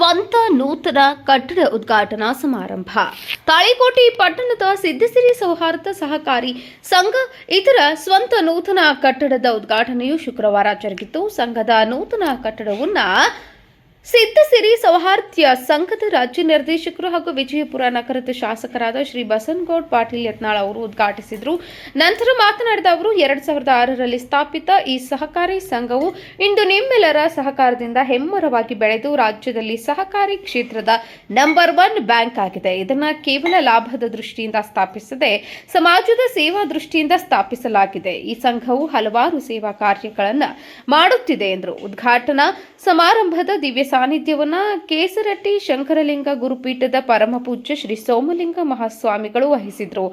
ಸ್ವಂತ ನೂತನ ಕಟ್ಟಡ ಉದ್ಘಾಟನಾ ಸಮಾರಂಭ. ತಾಳಿಕೋಟೆ ಪಟ್ಟಣದ ಸಿದ್ಧಸಿರಿ ಸೌಹಾರ್ದ ಸಹಕಾರಿ ಸಂಘ ಇದರ ಸ್ವಂತ ನೂತನ ಕಟ್ಟಡದ ಉದ್ಘಾಟನೆಯು ಶುಕ್ರವಾರ ಜರುಗಿತು. ಸಂಘದ ನೂತನ ಕಟ್ಟಡವನ್ನು ಸಿದ್ಧಸಿರಿ ಸೌಹಾರ್ದ ಸಂಘದ ರಾಜ್ಯ ನಿರ್ದೇಶಕರು ಹಾಗೂ ವಿಜಯಪುರ ನಗರದ ಶಾಸಕರಾದ ಶ್ರೀ ಬಸನಗೌಡ ಪಾಟೀಲ್ ಯತ್ನಾಳ್ ಅವರು ಉದ್ಘಾಟಿಸಿದರು. ನಂತರ ಮಾತನಾಡಿದ ಅವರು 2006ರಲ್ಲಿ ಸ್ಥಾಪಿತ ಈ ಸಹಕಾರಿ ಸಂಘವು ಇಂದು ನಿಮ್ಮೆಲ್ಲರ ಸಹಕಾರದಿಂದ ಹೆಮ್ಮರವಾಗಿ ಬೆಳೆದು ರಾಜ್ಯದಲ್ಲಿ ಸಹಕಾರಿ ಕ್ಷೇತ್ರದ ನಂಬರ್ 1 ಬ್ಯಾಂಕ್ ಆಗಿದೆ. ಇದನ್ನು ಕೇವಲ ಲಾಭದ ದೃಷ್ಟಿಯಿಂದ ಸ್ಥಾಪಿಸದೆ ಸಮಾಜದ ಸೇವಾ ದೃಷ್ಟಿಯಿಂದ ಸ್ಥಾಪಿಸಲಾಗಿದೆ. ಈ ಸಂಘವು ಹಲವಾರು ಸೇವಾ ಕಾರ್ಯಗಳನ್ನು ಮಾಡುತ್ತಿದೆ ಎಂದರು. ಉದ್ಘಾಟನಾ ಸಮಾರಂಭದ ದಿವ್ಯ ಸಾನ್ನಿಧ್ಯವನ್ನು ಕೇಸರಟ್ಟಿ ಶಂಕರಲಿಂಗ ಗುರುಪೀಠದ ಪರಮಪೂಜ್ಯ ಶ್ರೀ ಸೋಮಲಿಂಗ ಮಹಾಸ್ವಾಮಿಗಳು ವಹಿಸಿದರು.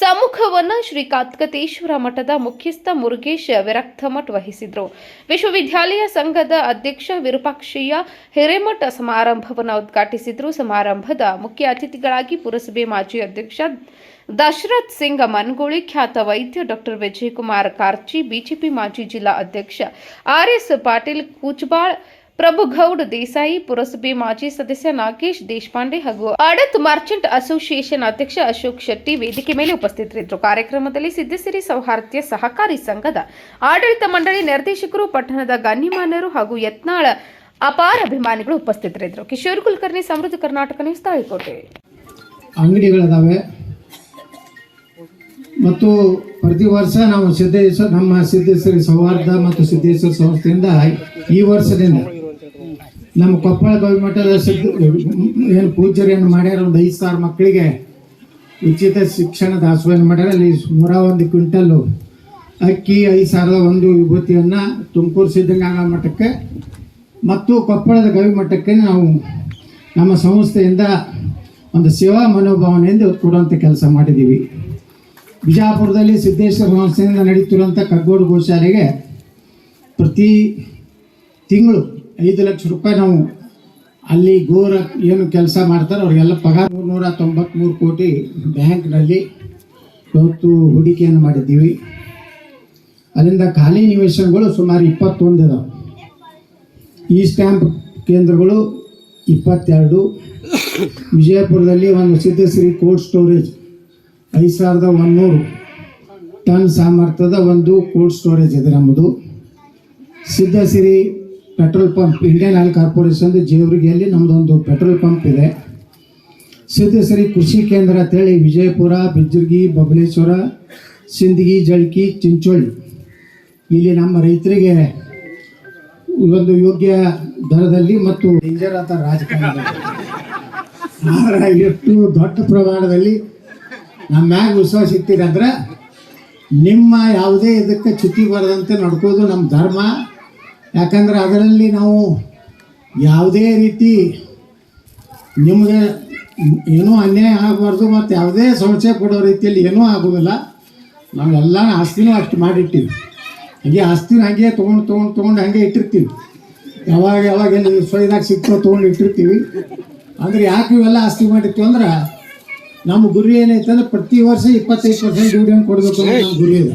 ಸಮ್ಮುಖವನ್ನು ಶ್ರೀ ಕಾತ್ಕತೇಶ್ವರ ಮಠದ ಮುಖ್ಯಸ್ಥ ಮುರುಗೇಶ್ ವಿರಕ್ತಮಠ್ ವಹಿಸಿದರು. ವಿಶ್ವವಿದ್ಯಾಲಯ ಸಂಘದ ಅಧ್ಯಕ್ಷ ವಿರೂಪಾಕ್ಷಯ್ಯ ಹಿರೇಮಠ ಸಮಾರಂಭವನ್ನು ಉದ್ಘಾಟಿಸಿದರು. ಸಮಾರಂಭದ ಮುಖ್ಯ ಅತಿಥಿಗಳಾಗಿ ಪುರಸಭೆ ಮಾಜಿ ಅಧ್ಯಕ್ಷ ದಶರಥ್ ಸಿಂಗ್ ಮನಗೋಳಿ, ಖ್ಯಾತ ವೈದ್ಯ ಡಾಕ್ಟರ್ ವಿಜಯಕುಮಾರ್ ಕಾರ್ಚಿ, ಬಿಜೆಪಿ ಮಾಜಿ ಜಿಲ್ಲಾ ಅಧ್ಯಕ್ಷ RS ಪಾಟೀಲ್ ಕೂಚಬಾಳ್, ಪ್ರಭುಗೌಡ ದೇಸಾಯಿ, ಪುರಸಭೆ ಮಾಜಿ ಸದಸ್ಯ ನಾಗೇಶ್ ದೇಶಪಾಂಡೆ ಹಾಗೂ ಅಡತ್ ಮರ್ಚೆಂಟ್ ಅಸೋಸಿಯೇಷನ್ ಅಧ್ಯಕ್ಷ ಅಶೋಕ್ ಶೆಟ್ಟಿ ವೇದಿಕೆ ಮೇಲೆ ಉಪಸ್ಥಿತರಿದ್ದರು. ಕಾರ್ಯಕ್ರಮದಲ್ಲಿ ಸಿದ್ಧಸಿರಿ ಸೌಹಾರ್ದ ಸಹಕಾರಿ ಸಂಘದ ಆಡಳಿತ ಮಂಡಳಿ ನಿರ್ದೇಶಕರು, ಪಟ್ಟಣದ ಗಣ್ಯಮಾನ್ಯರು ಹಾಗೂ ಯತ್ನಾಳ ಅಪಾರ ಅಭಿಮಾನಿಗಳು ಉಪಸ್ಥಿತರಿದ್ದರು. ಕಿಶೋರ್ ಕುಲಕರ್ಣಿ, ಸಮೃದ್ಧ ಕರ್ನಾಟಕ ನ್ಯೂಸ್, ತಾಳಿಕೋಟೆ. ಅಂಗಡಿಗಳಿದಾವೆ ಮತ್ತು ಪ್ರತಿ ವರ್ಷ ನಾವು ನಮ್ಮ ಸಿದ್ದೇಶ್ವರಿ ಸೌಹಾರ್ದ ಮತ್ತು ಸಿದ್ದೇಶ್ವರ ಸಂಸ್ಥೆಯಿಂದ ಈ ವರ್ಷದಿಂದ ನಮ್ಮ ಕೊಪ್ಪಳ ಗವಿಮಠದ ಏನು ಪೂಜ್ಯರೇನು ಮಾಡ್ಯಾರ, ಒಂದು 5,000 ಮಕ್ಕಳಿಗೆ ಉಚಿತ ಶಿಕ್ಷಣ ದಾಸೋಹ ಮಾಡ್ಯಾರ. ಅಲ್ಲಿ 101 ಕ್ವಿಂಟಲ್ ಅಕ್ಕಿ, 5,001 ವಿಭೂತಿಯನ್ನು ತುಮಕೂರು ಸಿದ್ಧಗಂಗಾ ಮಠಕ್ಕೆ ಮತ್ತು ಕೊಪ್ಪಳದ ಗವಿಮಠಕ್ಕೆ ನಾವು ನಮ್ಮ ಸಂಸ್ಥೆಯಿಂದ ಒಂದು ಸೇವಾ ಮನೋಭಾವನೆಯಿಂದ ಕೊಡುವಂಥ ಕೆಲಸ ಮಾಡಿದ್ದೀವಿ. ಬಿಜಾಪುರದಲ್ಲಿ ಸಿದ್ದೇಶ್ವರ ಸಂಸ್ಥೆಯಿಂದ ನಡೀತಿರುವಂಥ ಕಗ್ಗೋಡು ಗೋಶಾಲೆಗೆ ಪ್ರತಿ ತಿಂಗಳು 5 ಲಕ್ಷ ರೂಪಾಯಿ ನಾವು ಅಲ್ಲಿ ಗೋರ ಏನು ಕೆಲಸ ಮಾಡ್ತಾರೆ ಅವ್ರಿಗೆಲ್ಲ ಪಗಾರ 393 ಕೋಟಿ ಬ್ಯಾಂಕ್ನಲ್ಲಿ ಇವತ್ತು ಹೂಡಿಕೆಯನ್ನು ಮಾಡಿದ್ದೀವಿ. ಅಲ್ಲಿಂದ ಖಾಲಿ ನಿವೇಶನಗಳು ಸುಮಾರು 21 ಇದಾವೆ. ಈ ಸ್ಟ್ಯಾಂಪ್ ಕೇಂದ್ರಗಳು 22. ವಿಜಯಪುರದಲ್ಲಿ ಒಂದು ಸಿದ್ಧಶ್ರೀ ಕೋಲ್ಡ್ ಸ್ಟೋರೇಜ್ 5,100 ಟನ್ ಸಾಮರ್ಥ್ಯದ ಒಂದು ಕೋಲ್ಡ್ ಸ್ಟೋರೇಜ್ ಇದೆ ನಮ್ಮದು. Siddhasiri petrol pump, Indian Oil Corporation ಜೇವರಿಗೆಯಲ್ಲಿ ನಮ್ಮದೊಂದು ಪೆಟ್ರೋಲ್ ಪಂಪ್ ಇದೆ. ಸಿದ್ಧಸಿರಿ ಕೃಷಿ ಕೇಂದ್ರ ಅಂತೇಳಿ ವಿಜಯಪುರ, ಬಿಜ್ಜರ್ಗಿ, ಬಬಲೇಶ್ವರ, ಸಿಂದಗಿ, ಜಳಕಿ, ಚಿಂಚೋಳಿ ಇಲ್ಲಿ ನಮ್ಮ ರೈತರಿಗೆ ಒಂದು ಯೋಗ್ಯ ದರದಲ್ಲಿ ಮತ್ತು ಡೇಂಜರ್ ಅಂತ ರಾಜಕಾರಣ ಎಷ್ಟು ದೊಡ್ಡ ಪ್ರಮಾಣದಲ್ಲಿ ನಮ್ಮ ಮ್ಯಾಗ ವಿಶ್ವಾಸ ಇರ್ತೀರಂದ್ರೆ ನಿಮ್ಮ ಯಾವುದೇ ಇದಕ್ಕೆ ಚ್ಯುತಿ ಬರದಂತೆ ನಡ್ಕೋದು ನಮ್ಮ ಧರ್ಮ. ಯಾಕಂದ್ರೆ ಅದರಲ್ಲಿ ನಾವು ಯಾವುದೇ ರೀತಿ ನಿಮಗೆ ಏನೂ ಅನ್ಯಾಯ ಆಗಬಾರ್ದು ಮತ್ತು ಯಾವುದೇ ಸಂಶಯ ಪಡೋ ರೀತಿಯಲ್ಲಿ ಏನೂ ಆಗೋದಿಲ್ಲ. ನಾವೆಲ್ಲ ಆಸ್ತಿನೂ ಅಷ್ಟು ಮಾಡಿರ್ತೀವಿ. ಹಾಗೆ ಆಸ್ತಿನ ಹಾಗೆ ತೊಗೊಂಡು ಹಾಗೆ ಇಟ್ಟಿರ್ತೀವಿ. ಯಾವಾಗ ಎಲ್ಲಿ ಸ್ವಯದಾಗ ಸಿಕ್ತೋ ತೊಗೊಂಡು ಇಟ್ಟಿರ್ತೀವಿ. ಅಂದರೆ ಯಾಕೆ ಇವೆಲ್ಲ ಆಸ್ತಿ ಮಾಡಿರ್ತೀವಿ ಅಂದ್ರೆ ನಮ್ಮ ಗುರಿ ಏನೈತೆ ಅಂದ್ರೆ ಪ್ರತಿ ವರ್ಷ 25% ಡಿವಿಡೆಂಡ್ ಕೊಡಬೇಕು ಅನ್ನೋ ನಮ್ಮ ಗುರಿ ಇದೆ.